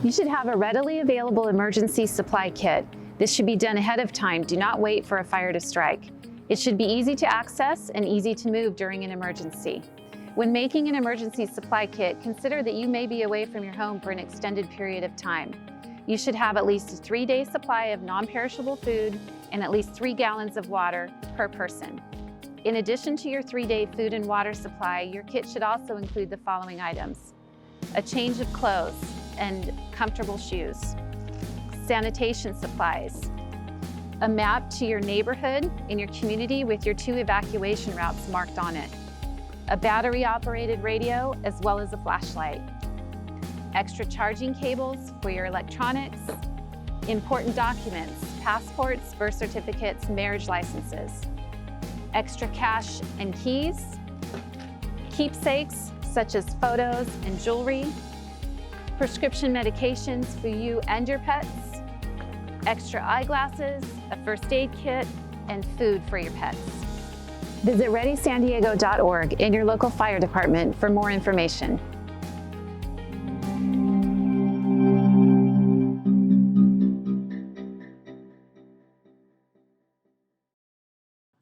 You should have a readily available emergency supply kit. This should be done ahead of time. Do not wait for a fire to strike. It should be easy to access and easy to move during an emergency. When making an emergency supply kit, consider that you may be away from your home for an extended period of time. You should have at least a 3-day supply of non-perishable food and at least 3 gallons of water per person. In addition to your 3-day food and water supply, your kit should also include the following items: a change of clothes and comfortable shoes, sanitation supplies, a map to your neighborhood in your community with your 2 evacuation routes marked on it, a battery-operated radio as well as a flashlight, extra charging cables for your electronics, important documents, passports, birth certificates, marriage licenses, extra cash and keys, keepsakes such as photos and jewelry, prescription medications for you and your pets, extra eyeglasses, a first aid kit, and food for your pets. Visit ReadySanDiego.org and your local fire department for more information.